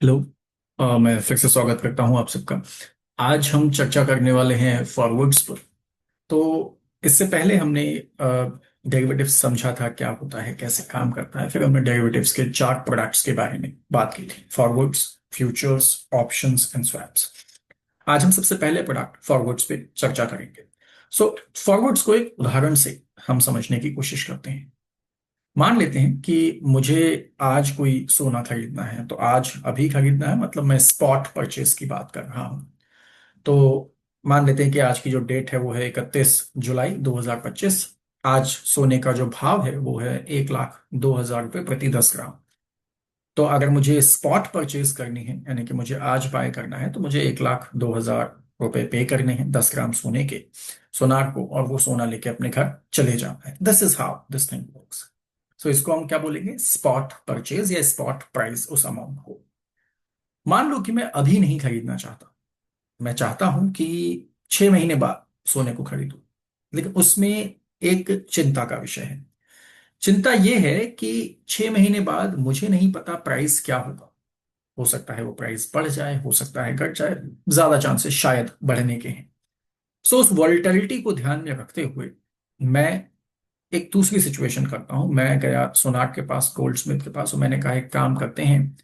Hello. मैं फिर से स्वागत करता हूं आप सबका। आज हम चर्चा करने वाले हैं फॉरवर्ड्स पर। तो इससे पहले हमने डेरिवेटिव्स समझा था क्या होता है, कैसे काम करता है। फिर हमने डेरिवेटिव्स के चार प्रोडक्ट्स के बारे में बात की थी: forwards, futures, options and swaps. आज हम सबसे पहले प्रोडक्ट फॉरवर्ड्स पे चर्चा करेंगे। सो फॉरवर्ड्स को एक उदाहरण से हम समझने की कोशिश करते हैं। मान लेते हैं कि मुझे आज कोई सोना खरीदना है, तो आज अभी खरीदना है, मतलब मैं स्पॉट परचेज की बात कर रहा हूं। तो मान लेते हैं कि आज की जो डेट है वो है 31 जुलाई 2025। आज सोने का जो भाव है वो है 1,02,000 रुपये प्रति 10 ग्राम। तो अगर मुझे स्पॉट परचेज करनी है, यानी कि मुझे आज बाय करना है, तो मुझे 1,02,000 रुपये पे करने हैं 10 ग्राम सोने के, सोनार को, और वो सोना लेके अपने घर चले जाना है। This is how this thing works. So इसको हम क्या बोलेंगे? स्पॉट परचेज या स्पॉट प्राइस उस अमाउंट को। मान लो कि मैं अभी नहीं खरीदना चाहता, मैं चाहता हूं कि 6 महीने बाद सोने को खरीदूं। लेकिन उसमें एक चिंता का विषय है। चिंता यह है कि 6 महीने बाद मुझे नहीं पता प्राइस क्या होगा। हो सकता है वो प्राइस बढ़ जाए, हो सकता है घट जाए। ज्यादा चांसेस शायद बढ़ने के हैं। सो उस वॉलेटिलिटी को ध्यान में रखते हुए मैं एक दूसरी सिचुएशन करता हूं। मैं गया सोनार के पास, गोल्ड स्मिथ के पास, और मैंने कहा एक काम करते हैं,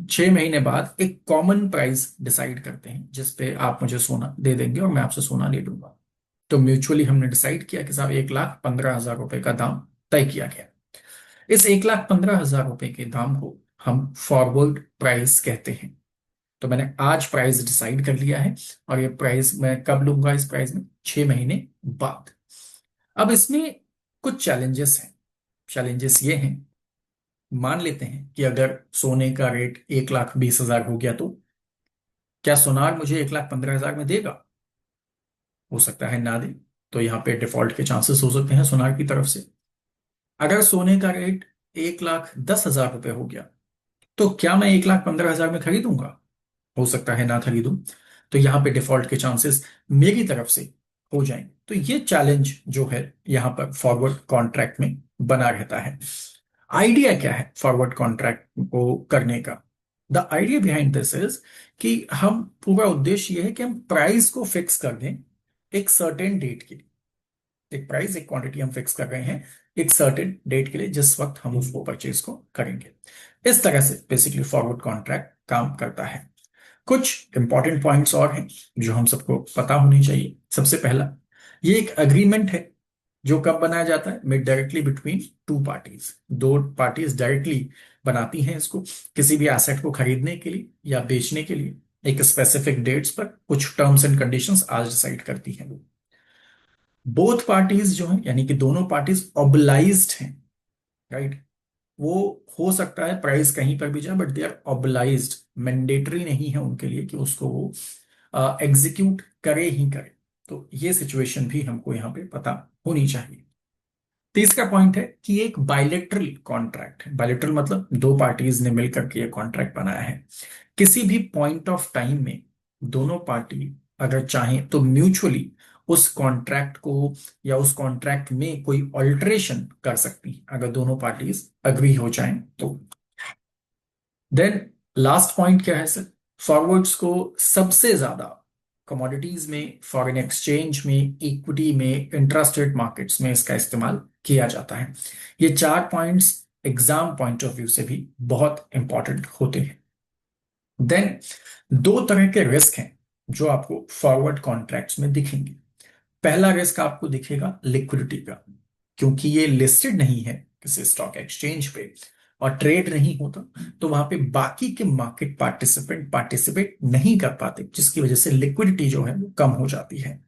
6 महीने बाद एक कॉमन प्राइस डिसाइड करते हैं जिसपे आप मुझे सोना दे देंगे और मैं आपसे सोना ले लूंगा। तो म्यूचुअली हमने डिसाइड किया कि साहब 1,15,000 रुपए का दाम तय किया गया। इस 1,15,000 रुपए के दाम को हम फॉरवर्ड प्राइस कहते हैं। तो मैंने आज प्राइस डिसाइड कर लिया है, और ये प्राइस मैं कब लूंगा? इस प्राइस में 6 महीने बाद। अब इसमें कुछ चैलेंजेस हैं। चैलेंजेस ये हैं, मान लेते हैं कि अगर सोने का रेट 1,20,000 हो गया, तो क्या सोनार मुझे 1,15,000 में देगा? हो सकता है ना दे। तो यहाँ पे डिफॉल्ट के चांसेस हो सकते हैं सोनार की तरफ से। अगर सोने का रेट 1,10,000 रुपये हो गया, तो क्या मैं 1,15,000 में खरीदूंगा? हो सकता है ना खरीदूं। तो यहाँ पे डिफॉल्ट के चांसेस मेरी तरफ से हो जाएंगे। तो ये चैलेंज जो है यहाँ पर फॉरवर्ड कॉन्ट्रैक्ट में बना रहता है। आइडिया क्या है फॉरवर्ड कॉन्ट्रैक्ट को करने का? The idea behind this is कि हम, पूरा उद्देश्य ये है कि हम प्राइस को फिक्स कर दें एक सर्टेन डेट के लिए। एक प्राइस, एक क्वांटिटी हम फिक्स कर रहे हैं एक सर्टेन डेट के लिए, जिस वक्त हम उसको परचेज को करेंगे। इस तरह से बेसिकली फॉरवर्ड कॉन्ट्रैक्ट काम करता है। कुछ इंपॉर्टेंट पॉइंट्स और हैं जो हम सबको पता होनी चाहिए। सबसे पहला, ये एक अग्रीमेंट है जो कब बनाया जाता है? Mid directly between two parties. दो पार्टीज डायरेक्टली बनाती हैं इसको, किसी भी एसेट को खरीदने के लिए या बेचने के लिए। एक स्पेसिफिक डेट्स पर कुछ टर्म्स एंड कंडीशंस आज डिसाइड करती हैं वो। बोथ पार्टीज जो हैं, यानी कि दोनों पार्टीज ऑब्लाइज्ड हैं, राइट? वो, हो सकता है प्राइस कहीं पर भी जाए, but they are obliged. Mandatory नहीं है उनके लिए कि उसको वो एग्जीक्यूट करे ही करे। तो ये सिचुएशन भी हमको यहाँ पे पता होनी चाहिए। तीसरा पॉइंट है कि एक बायलेटरल कॉन्ट्रैक्ट है। बायलेटरल मतलब दो पार्टीज ने मिलकर के ये कॉन्ट्रैक्ट बनाया है। किसी भी पॉइंट ऑफ टाइम में दोनों पार्टी अगर चाहें तो म्यूचुअली उस कॉन्ट्रैक्ट को या उस कॉन्ट्रैक्ट में कोई ऑल्टरेशन कर सकती है, अगर दोनों पार्टीज अग्री हो जाएं तो। देन लास्ट पॉइंट क्या है सर? फॉरवर्ड्स को सबसे ज्यादा कमोडिटीज में, फॉरेन एक्सचेंज में, इक्विटी में, इंट्रास्ट रेट मार्केट्स में इसका इस्तेमाल किया जाता है। ये चार points exam point of view से भी बहुत इंपॉर्टेंट होते हैं। देन दो तरह के रिस्क हैं जो आपको फॉरवर्ड कॉन्ट्रैक्ट्स में दिखेंगे। पहला रिस्क आपको दिखेगा लिक्विडिटी का। क्योंकि ये लिस्टेड नहीं है किसी स्टॉक एक्सचेंज पे और ट्रेड नहीं होता, तो वहां पे बाकी के मार्केट पार्टिसिपेंट पार्टिसिपेट नहीं कर पाते, जिसकी वजह से लिक्विडिटी जो है वो कम हो जाती है।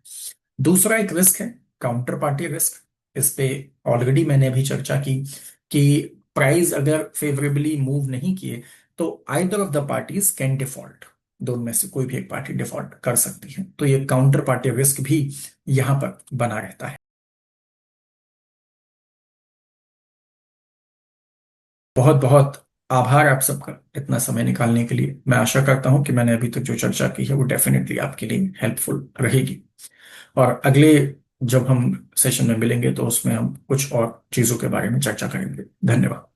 दूसरा एक रिस्क है काउंटर पार्टी रिस्क। इस पे ऑलरेडी मैंने अभी चर्चा की कि प्राइस अगर फेवरेबली मूव नहीं किए तो either of the parties can default. दोनों में से कोई भी एक पार्टी डिफॉल्ट कर सकती है। तो ये काउंटर पार्टी रिस्क भी यहां पर बना रहता है। बहुत बहुत आभार आप सबका इतना समय निकालने के लिए। मैं आशा करता हूं कि मैंने अभी तक जो चर्चा की है वो डेफिनेटली आपके लिए हेल्पफुल रहेगी। और अगले जब हम सेशन में मिलेंगे तो उसमें हम कुछ और चीजों के बारे में चर्चा करेंगे। धन्यवाद।